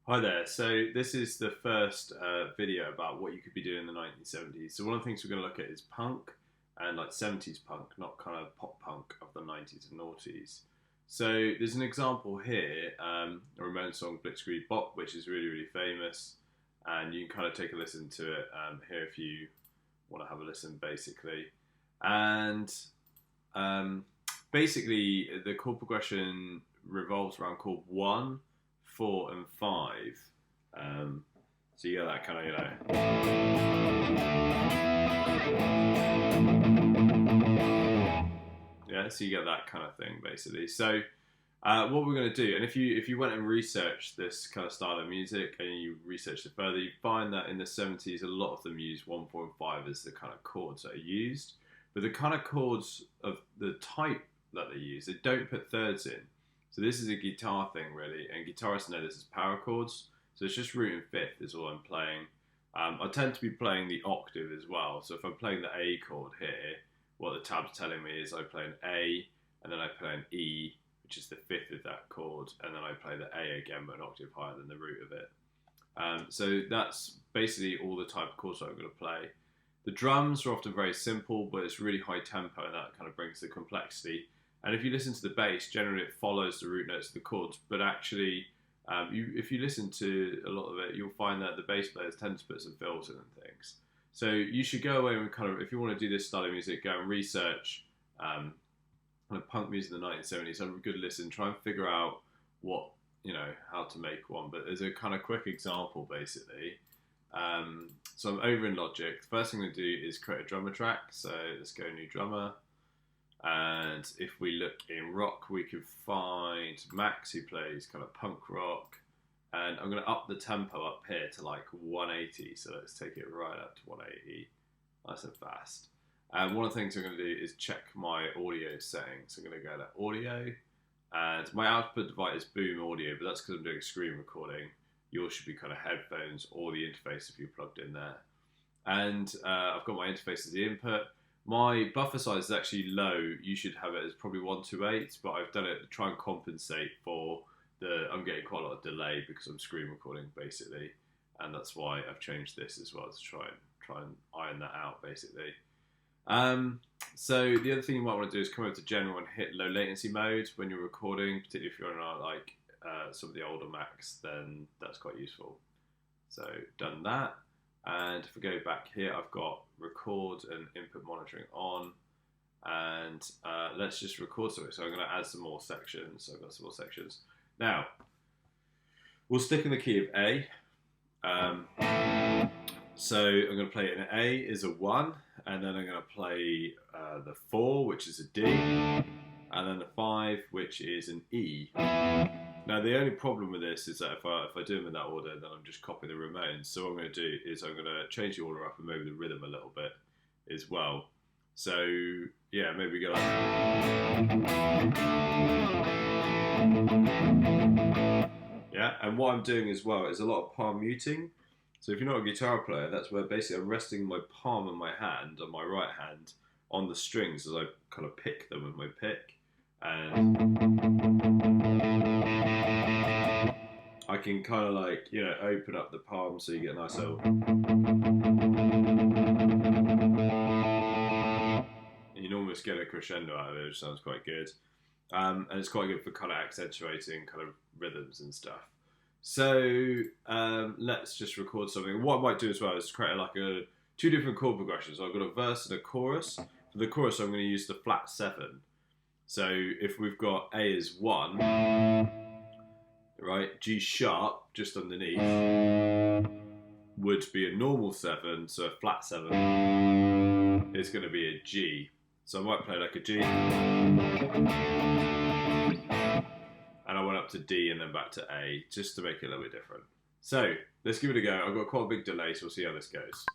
Hi there. So this is the first video about what you could be doing in the 1970s. So one of the things we're going to look at is punk and like 70s punk, not kind of pop punk of the 90s and noughties. So there's an example here, a Ramones song Blitzkrieg Bop, which is really, really famous. And you can kind of take a listen to it here if you want to have a listen, basically. And basically, the chord progression revolves around chord 1, 4 and 5. So you got that kind of, yeah, so you get that kind of thing basically. So what we're going to do, and if you went and researched this kind of style of music and you researched it further, you find that in the 70s a lot of them use 1, 4 and 5 as the kind of chords that are used. But the kind of chords of the type that they use, they don't put thirds in. So this is a guitar thing really, and guitarists know this as power chords. So it's just root and fifth is all I'm playing. I tend to be playing the octave as well. So if I'm playing the A chord here, what the tab's telling me is I play an A, and then I play an E, which is the fifth of that chord, and then I play the A again, but an octave higher than the root of it. So that's basically all the type of chords that I'm going to play. The drums are often very simple, but it's really high tempo, and that kind of brings the complexity. And if you listen to the bass, generally it follows the root notes of the chords, but actually, if you listen to a lot of it, you'll find that the bass players tend to put some fills in and things. So you should go away and kind of, if you want to do this style of music, go and research kind of punk music in the 1970s. Have a good listen, try and figure out what, how to make one. But there's a kind of quick example, basically. So I'm over in Logic. The first thing I'm going to do is create a drummer track. So let's go new drummer. And if we look in rock, we can find Max, who plays kind of punk rock. And I'm going to up the tempo up here to like 180. So let's take it right up to 180. Nice and fast. And one of the things I'm going to do is check my audio settings. So I'm going to go to audio. And my output device is boom audio, but that's because I'm doing screen recording. Yours should be kind of headphones or the interface if you're plugged in there. And I've got my interface as the input. My buffer size is actually low. You should have it as probably 128, but I've done it to try and compensate for I'm getting quite a lot of delay because I'm screen recording basically, and that's why I've changed this as well to try and iron that out basically. So the other thing you might want to do is come over to general and hit low latency mode when you're recording, particularly if you're on some of the older Macs, then that's quite useful. So done that. And if we go back here, I've got record and input monitoring on. And let's just record something. So I'm going to add some more sections. So I've got some more sections. Now, we'll stick in the key of A. So I'm going to play an A is a 1. And then I'm going to play the 4, which is a D. And then the 5, which is an E. Now the only problem with this is that if I do them in that order, then I'm just copying the Ramones. So what I'm going to do is I'm going to change the order up and maybe the rhythm a little bit as well. So yeah, maybe go like, yeah. And what I'm doing as well is a lot of palm muting. So if you're not a guitar player, that's where basically I'm resting my palm of my hand on my right hand on the strings as I kind of pick them with my pick. And I can kind of like, open up the palm so you get a nice little... And you can almost get a crescendo out of it, which sounds quite good. And it's quite good for kind of accentuating kind of rhythms and stuff. So let's just record something. What I might do as well is create two different chord progressions. I've got a verse and a chorus. For the chorus, I'm going to use the flat 7. So if we've got A is 1, right, G sharp just underneath would be a normal 7, so a flat 7 is going to be a G. So I might play like a G, and I went up to D and then back to A, just to make it a little bit different. So let's give it a go. I've got quite a big delay, so we'll see how this goes.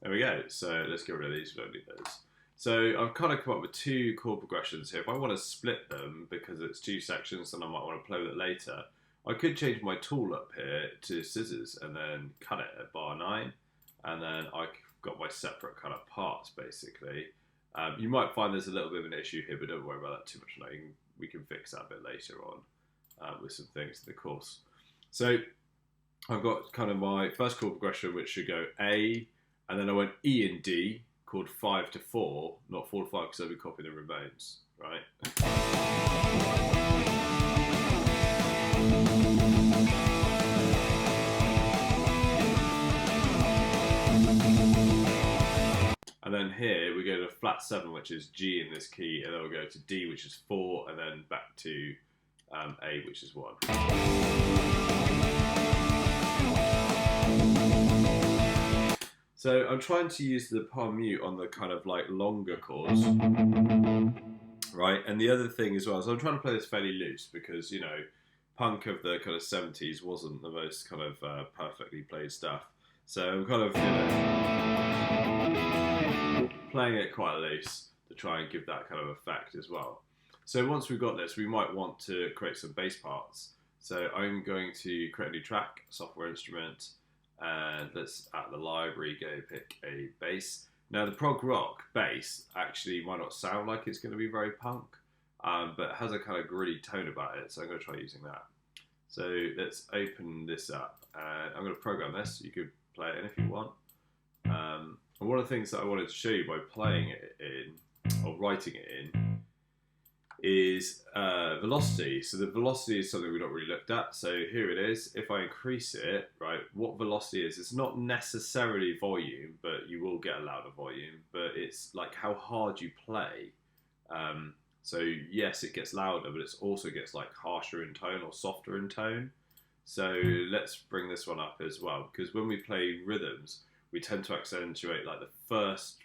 There we go. So let's get rid of these. We don't need those. So I've kind of come up with two chord progressions here. If I want to split them because it's two sections and I might want to play with it later, I could change my tool up here to scissors and then cut it at bar 9, and then I've got my separate kind of parts basically. You might find there's a little bit of an issue here, but don't worry about that too much now. We can fix that a bit later on with some things in the course. So I've got kind of my first chord progression, which should go A, and then I went E and D, chord 5 to 4, not 4 to 5 because I'll be copying the Ramones, right? And then here we go to flat 7, which is G in this key, and then we'll go to D, which is 4, and then back to A, which is 1. So I'm trying to use the palm mute on the kind of like longer chords, right? And the other thing as well is I'm trying to play this fairly loose because, you know, punk of the kind of 70s wasn't the most kind of perfectly played stuff. So I'm kind of, you know, playing it quite loose to try and give that kind of effect as well. So once we've got this, we might want to create some bass parts. So I'm going to create a new track, software instrument, and let's, at the library, go pick a bass. Now the prog rock bass actually might not sound like it's going to be very punk, but it has a kind of gritty tone about it, so I'm going to try using that. So let's open this up, and I'm going to program this. You could play it in if you want. And one of the things that I wanted to show you by playing it in, or writing it in, is velocity. So the velocity is something we've not really looked at. So here it is. If I increase it, right, what velocity is, it's not necessarily volume, but you will get a louder volume, but it's like how hard you play. So yes, it gets louder, but it also gets like harsher in tone or softer in tone. So let's bring this one up as well, because when we play rhythms, we tend to accentuate like the first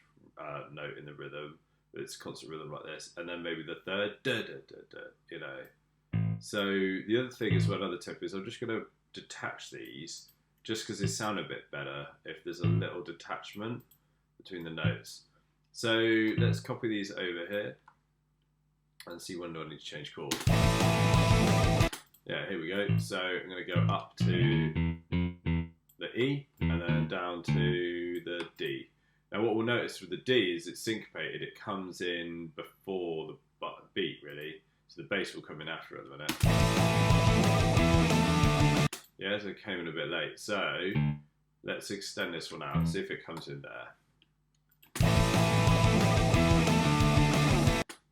note in the rhythm. It's constant rhythm like this, and then maybe the third, da, da, da, da, you know. So the other thing is, another tip is I'm just going to detach these, just because they sound a bit better if there's a little detachment between the notes. So let's copy these over here, and see when do I need to change chord. Yeah, here we go. So I'm going to go up to the E, and then down to the D. Now what we'll notice with the D is it's syncopated. It comes in before the beat, really. So the bass will come in after at the minute. Yeah, so it came in a bit late. So let's extend this one out and see if it comes in there.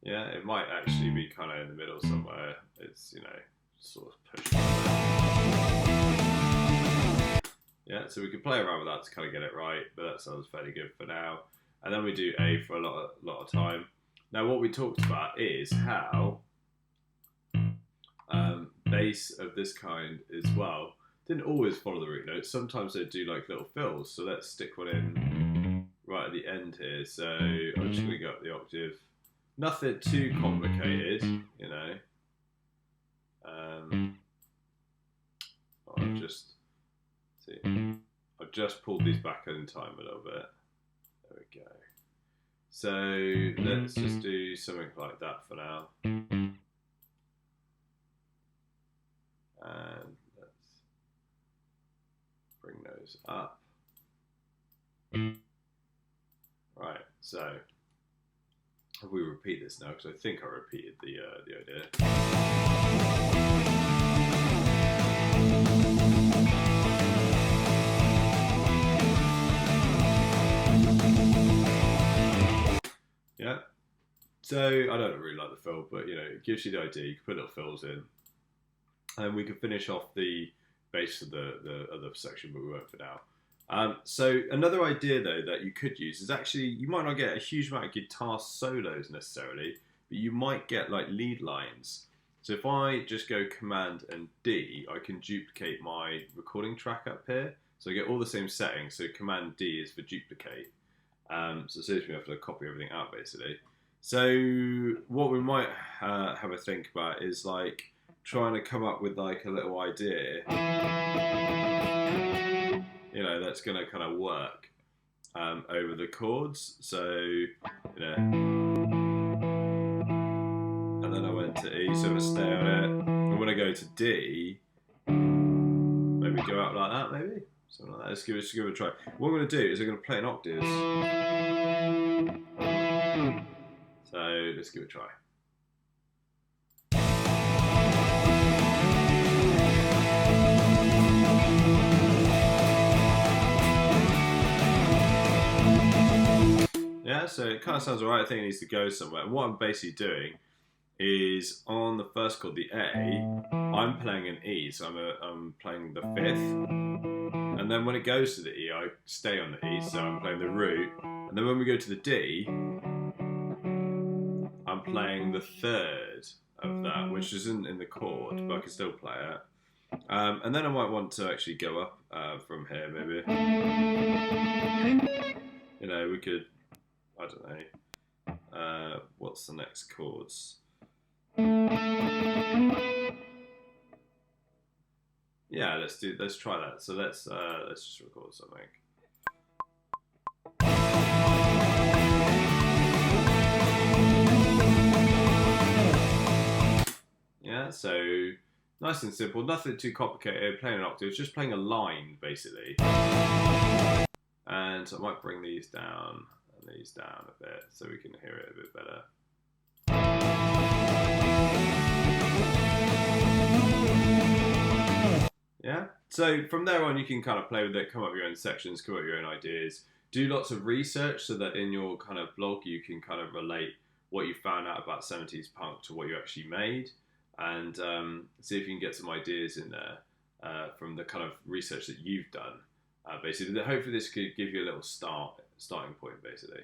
Yeah, it might actually be kind of in the middle somewhere. It's, you know, sort of pushed. Yeah, so we can play around with that to kind of get it right, but that sounds fairly good for now. And then we do A for a lot of time. Now what we talked about is how bass of this kind as well didn't always follow the root notes. Sometimes they do like little fills, so let's stick one in right at the end here. So I'm just going to go up the octave. Nothing too complicated, you know. I've just pulled these back in time a little bit. There we go. So let's just do something like that for now. And let's bring those up. Right, so if we repeat this now, because I think I repeated the idea. Yeah, so I don't really like the fill, but you know, it gives you the idea. You can put little fills in, and we can finish off the bass of the other section, but we won't for now. So another idea though that you could use is actually, you might not get a huge amount of guitar solos necessarily, but you might get like lead lines. So if I just go Command and D, I can duplicate my recording track up here. So I get all the same settings. So Command D is for duplicate. So it saves me have to copy everything out basically. So what we might have a think about is like trying to come up with like a little idea, you know, that's going to kind of work. over the chords. So, you know, and then I went to E, so I stay on it. And when I go to D, maybe go out like that, maybe something like that. Let's give it a try. What I'm going to do is I'm going to play in octaves. So let's give it a try. Yeah, so it kind of sounds alright. I think it needs to go somewhere. And what I'm basically doing is on the first chord, the A, I'm playing an E, so I'm playing the fifth. And then when it goes to the E, I stay on the E, so I'm playing the root. And then when we go to the D, I'm playing the third of that, which isn't in the chord, but I can still play it. And then I might want to actually go up from here, maybe. You know, we could, I don't know, what's the next chords? Yeah, let's try that. So let's just record something. Yeah, so nice and simple, nothing too complicated. Playing an octave, just playing a line basically. And I might bring these down and these down a bit so we can hear it a bit better. Yeah, so from there on you can kind of play with it, come up with your own sections, come up with your own ideas, do lots of research so that in your kind of blog you can kind of relate what you found out about 70s punk to what you actually made, and see if you can get some ideas in there from the kind of research that you've done. Basically, hopefully this could give you a little starting point, basically.